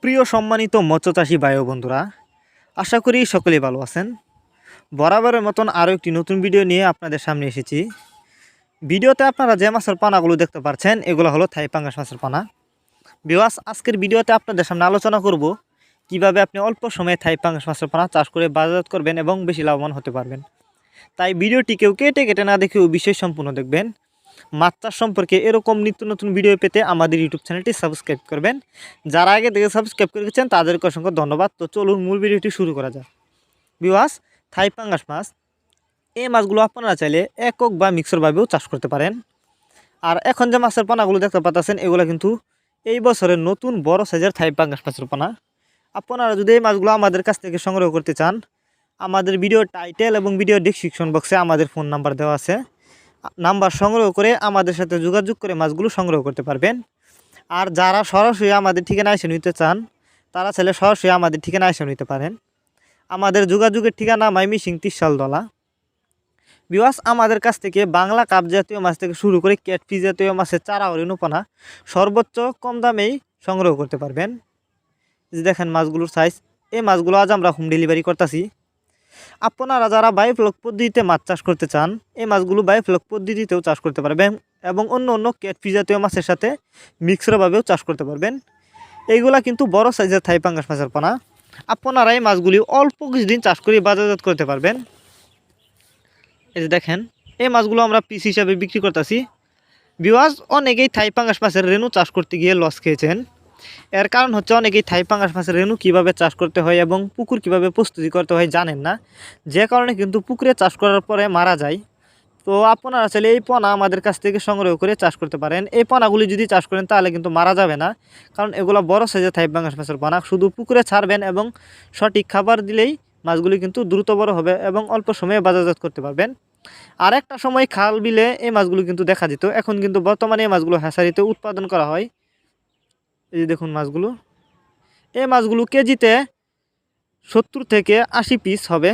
প্রিয় সম্মানিত মৎস্যচাষী ভাই ও বন্ধুরা, আশা করি সকলেই ভালো আছেন। বরাবরের মতন আরও একটি নতুন ভিডিও নিয়ে আপনাদের সামনে এসেছি। ভিডিওতে আপনারা যে মাছের পানাগুলো দেখতে পাচ্ছেন এগুলো হলো থাই পাঙ্গাস মাছের পানা। ভিউয়ার্স, আজকের ভিডিওতে আপনাদের সামনে আলোচনা করব কিভাবে আপনি অল্প সময়ে থাই পাঙ্গাস মাছের পানা চাষ করে বাজারজাত করবেন এবং বেশি লাভবান হতে পারবেন। তাই ভিডিওটি কেউ কেটে কেটে না দেখেও বিষয় সম্পূর্ণ দেখবেন। মাছ চাষ সম্পর্কে এরকম নিত্য নতুন ভিডিও পেতে আমাদের ইউটিউব চ্যানেলটি সাবস্ক্রাইব করবেন। যারা আগে থেকে সাবস্ক্রাইব করেছেন তাদেরকে অসংখ্য ধন্যবাদ। তো চলুন মূল ভিডিওটি শুরু করা যাক। ভিউয়ার্স, থাই পাঙ্গাস মাছ, এই মাছগুলো আপনারা চাইলে একক বা মিক্সরভাবেও চাষ করতে পারেন। আর এখন যে মাছের পানাগুলো দেখতে পাচ্ছেন এগুলো কিন্তু এই বছরের নতুন বড় সাইজের থাই পাঙ্গাস মাছের পানা। আপনারা যদি এই মাছগুলো আমাদের কাছ থেকে সংগ্রহ করতে চান, আমাদের ভিডিও টাইটেল এবং ভিডিও ডেসক্রিপশন বক্সে আমাদের ফোন নাম্বার দেওয়া আছে। নাম্বার সংগ্রহ করে আমাদের সাথে যোগাযোগ করে মাছগুলো সংগ্রহ করতে পারবেন। আর যারা সরাসরি আমাদের ঠিকানা এসে নিতে চান তারা চাইলে সরাসরি আমাদের ঠিকানা এসে নিতে পারেন। আমাদের যোগাযোগের ঠিকানা ময়মনসিংহ তিরশালতলা। ভিউয়ার্স, আমাদের কাছ থেকে বাংলা কাপ জাতীয় মাছ থেকে শুরু করে ক্যাটফিশ জাতীয় মাছের চারা ও রেণুপানা সর্বোচ্চ কম দামেই সংগ্রহ করতে পারবেন। যে দেখেন মাছগুলোর সাইজ, এই মাছগুলো আজ আমরা হোম ডেলিভারি করতেছি। আপনারা যারা বায়োফ্লক পদ্ধতিতে মাছ চাষ করতে চান এই মাছগুলো বায়োফ্লক পদ্ধতিতেও চাষ করতে পারবেন এবং অন্য অন্য ক্যাটফিশ জাতীয় মাছের সাথে মিক্সরভাবেও চাষ করতে পারবেন। এইগুলা কিন্তু বড় সাইজের থাই পাঙ্গাস মাছের পানা। আপনারা এই মাছগুলি অল্প কিছুদিন চাষ করে বাজারজাত করতে পারবেন। এই যে দেখেন, এই মাছগুলো আমরা পিস হিসাবে বিক্রি করতেছি। ভিউয়ার্স, অনেকেই থাই পাঙ্গাস মাছের রেণু চাষ করতে গিয়ে লস খেয়েছেন। এর কারণ হচ্ছে অনেকেই থাই পাঙ্গাস মাছের রেণু কীভাবে চাষ করতে হয় এবং পুকুর কীভাবে প্রস্তুতি করতে হয় জানেন না, যে কারণে কিন্তু পুকুরে চাষ করার পরে মারা যায়। তো আপনারা চাইলে এই পোনা আমাদের কাছ থেকে সংগ্রহ করে চাষ করতে পারেন। এই পোনাগুলি যদি চাষ করেন তাহলে কিন্তু মারা যাবে না, কারণ এগুলো বড় সাইজের থাই পাঙ্গাস মাছের পোনা। শুধু পুকুরে ছাড়বেন এবং সঠিক খাবার দিলেই মাছগুলি কিন্তু দ্রুত বড় হবে এবং অল্প সময়ে বাজারজাত করতে পারবেন। আর একটা সময় খাল বিলে এই মাছগুলো কিন্তু দেখা যেত, এখন কিন্তু বর্তমানে এই মাছগুলো হ্যাচারিতে উৎপাদন করা হয়। এই যে দেখুন মাছগুলো, এই মাছগুলো কেজিতে 70 থেকে 80 পিস হবে।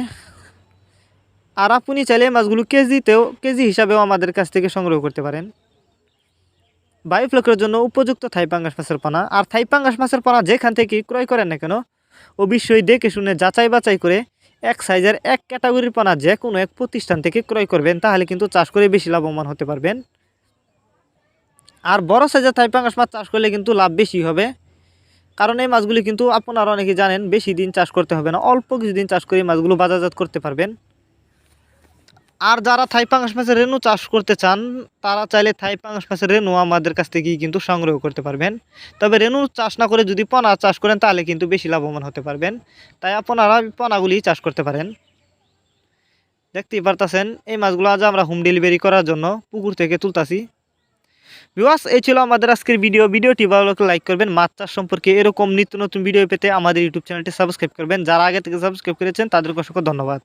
আর আপনি চাইলে মাছগুলো কেজি হিসাবেও আমাদের কাছ থেকে সংগ্রহ করতে পারেন। বায়োফ্লকের জন্য উপযুক্ত থাই পাঙ্গাস মাছের পানা। আর থাই পাঙ্গাস মাছের পানা যেখান থেকে ক্রয় করেন না কেন অবশ্যই দেখে শুনে যাচাই বাছাই করে এক সাইজের এক ক্যাটাগরির পানা যে কোনো এক প্রতিষ্ঠান থেকে ক্রয় করবেন, তাহলে কিন্তু চাষ করে বেশি লাভবান হতে পারবেন। আর বড় সাইজের থাই পাঙ্গাস মাছ চাষ করলে কিন্তু লাভ বেশি হবে, কারণ এই মাছগুলি কিন্তু আপনারা অনেকে জানেন বেশি দিন চাষ করতে হবে না, অল্প কিছুদিন চাষ করে মাছগুলো বাজারজাত করতে পারবেন। আর যারা থাই পাঙ্গাস মাছের রেণু চাষ করতে চান তারা চাইলে থাই পাঙ্গাস মাছের রেণু আমাদের কাছ থেকেই কিন্তু সংগ্রহ করতে পারবেন। তবে রেণু চাষ না করে যদি পোনা চাষ করেন তাহলে কিন্তু বেশি লাভবান হতে পারবেন। তাই আপনারা পোনাগুলি চাষ করতে পারেন। দেখতেই পারতেছেন এই মাছগুলো আজ আমরা হোম ডেলিভারি করার জন্য পুকুর থেকে তুলতাছি। ভিউয়ার্স, এই ছিল আমাদের আজকের ভিডিওটি ভালো লাগলে লাইক করবেন। মাছ চাষ সম্পর্কে এরকম নিত্য নতুন ভিডিও পেতে আমাদের ইউটিউব চ্যানেলটি সাবস্ক্রাইব করবেন। যারা আগে থেকে সাবস্ক্রাইব করেছেন তাদেরকে অসংখ্য ধন্যবাদ।